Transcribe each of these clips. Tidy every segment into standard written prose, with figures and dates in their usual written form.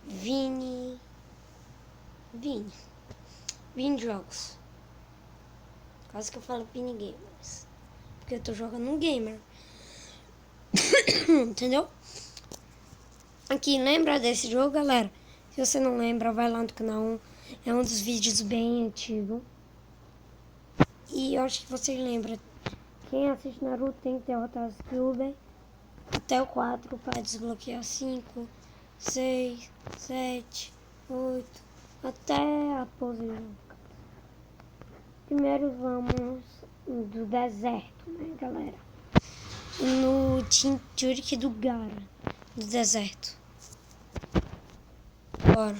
Vini. Vini Jogos. Quase que eu falo Vini Gamers. Porque eu tô jogando um gamer. Entendeu? Aqui, lembra desse jogo, galera? Se você não lembra, vai lá no canal. É um dos vídeos bem antigo. E eu acho que vocês lembram. Quem assiste Naruto tem que derrotar os Kyuubi até o 4 para desbloquear 5, 6, 7, 8, até a pose. Primeiro vamos do deserto, né, galera? No Jinchuriki do Gaara, do deserto. Bora.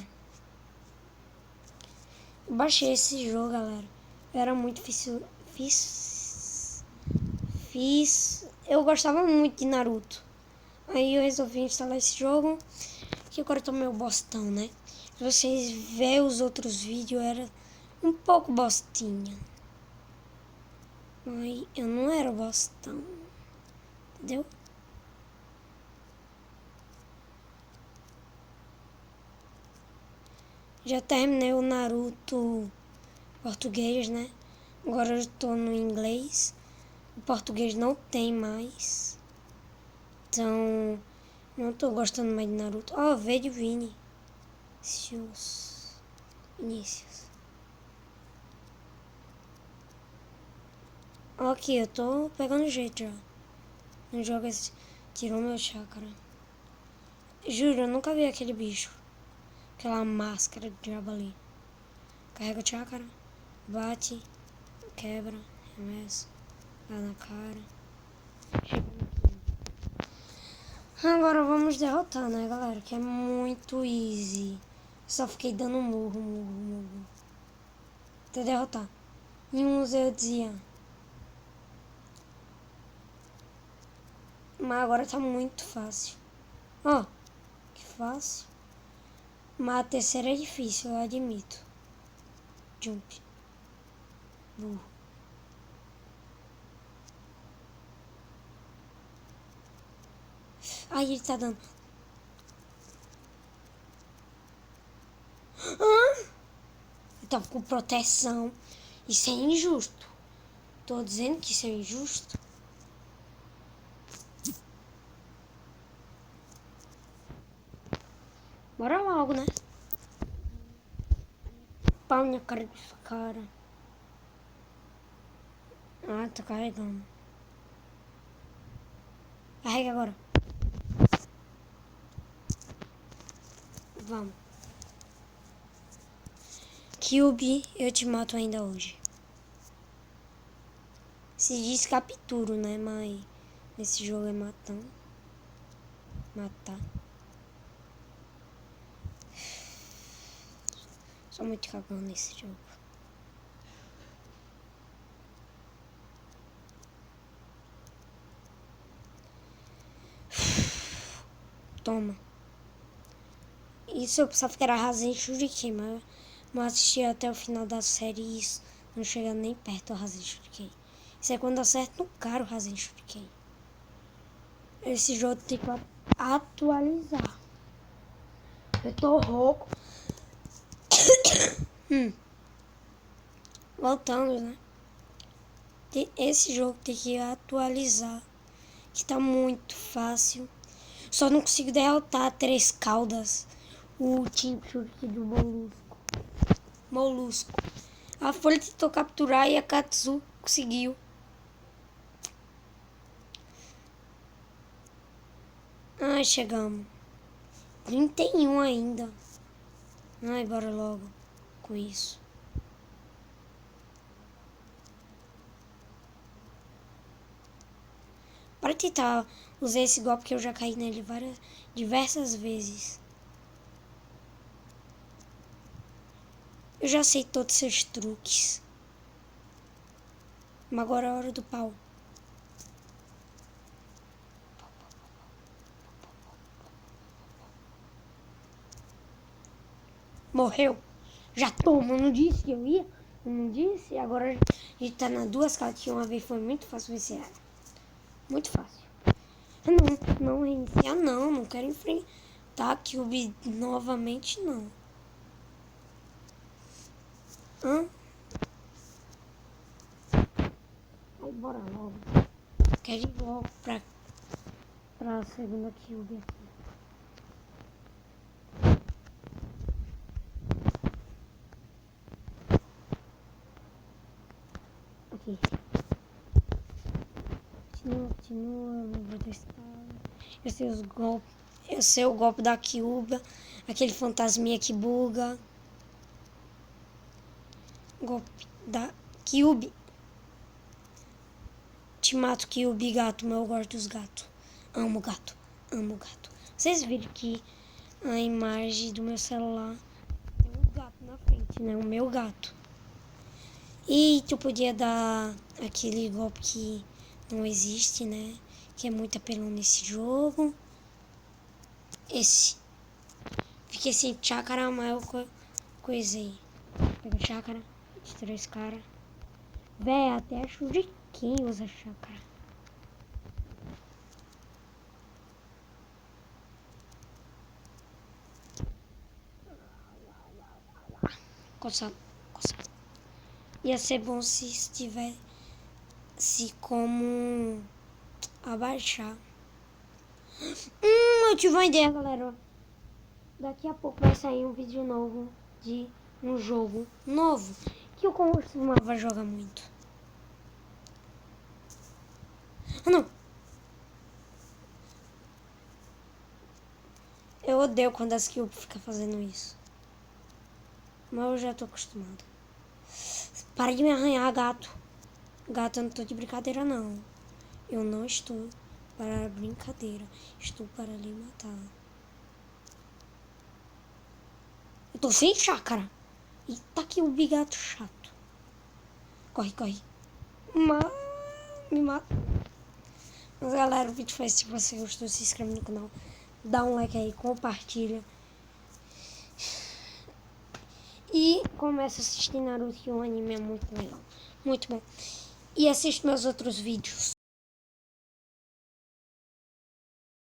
Eu baixei esse jogo, galera. Era muito difícil. Eu gostava muito de Naruto. Aí eu resolvi instalar esse jogo. Que agora eu tô meio bostão, né? Se vocês verem os outros vídeos, era um pouco bostinha. Mas eu não era bostão. Entendeu? Já terminei o Naruto português, né? Agora eu tô no inglês. O português não tem mais. Então, não tô gostando mais de Naruto. Ó, V de Vini. Inícios. Ó, aqui, eu tô pegando jeito já. Não joga esse. Tirou meu chakra. Juro, eu nunca vi aquele bicho. Aquela máscara de diabo ali. Carrega o chakra. Bate. Quebra. Remessa. Dá na cara. Agora vamos derrotar, né, galera? Que é muito easy. Só fiquei dando murro. Até derrotar. Em uns eu dizia. Mas agora tá muito fácil. Ó, que fácil. Mas a terceira é difícil, eu admito. Jump. Burro. Ai, ele tá dando. Eu tava com proteção. Isso é injusto. Tô dizendo que isso é injusto. Bora logo, né? Pau na cara dessa cara. Ah, tô carregando. Carrega agora. Vamos. Kyuubi, eu te mato ainda hoje. Se diz capturo, né? Mas nesse jogo é matar. Sou muito cagão nesse jogo. Toma. Isso eu pensava que era Rasen Shuriken, mas eu assisti até o final da série e isso não chega nem perto do Rasen Shuriken. Isso é quando acerta no cara o Rasen Shuriken. Esse jogo tem que atualizar. Eu tô rouco. Voltando, né? Esse jogo tem que atualizar. Que tá muito fácil. Só não consigo derrotar 3 caudas. O Jinchuriki do Molusco. A Folha tentou capturar e a Katsu conseguiu. Ai, chegamos. 31 ainda. Ai, bora logo com isso. Para tentar usar esse golpe que eu já caí nele diversas vezes. Eu já sei todos os seus truques. Mas agora é a hora do pau. Morreu. Já toma, não disse que eu ia? Eu não disse? Agora a gente tá nas 2 cartas. Uma vez foi muito fácil vencer ela. Muito fácil. Não reiniciar não quero Tá, Cube novamente não. Hã? Aí bora logo. Quero ir logo pra segunda Cube aqui. Aqui. Continua, não vou testar. Eu sei os golpes. Eu sei o golpe da Cube. Aquele fantasminha que buga. Golpe da Cube. Te mato, Cube, gato. Mas eu gosto dos gatos. Amo gato. Amo gato. Vocês viram que a imagem do meu celular tem um gato na frente, né? O meu gato. E tu podia dar aquele golpe que não existe, né? Que é muito apelão nesse jogo. Esse. Fiquei sem chácara, mas eu coisei. Pega chácara, destrói esse cara. Véi, até acho de quem usa chácara. Coçado, coçado. Ia ser bom se tivesse como abaixar. Eu tive uma ideia, galera. Daqui a pouco vai sair um vídeo novo de um jogo novo que eu costumava jogar muito. Ah, não. Eu odeio quando as Cube fica fazendo isso. Mas eu já tô acostumado. Para de me arranhar, gato. Gato, eu não tô de brincadeira, não. Eu não estou para brincadeira. Estou para lhe matar. Eu tô sem chácara. Eita, que o bigato chato. Corre, corre. Me mata. Mas galera, o vídeo foi esse. Se você gostou, se inscreve no canal. Dá um like aí, compartilha. E começa a assistir Naruto, que o anime é muito legal. Muito bom. E assiste meus outros vídeos.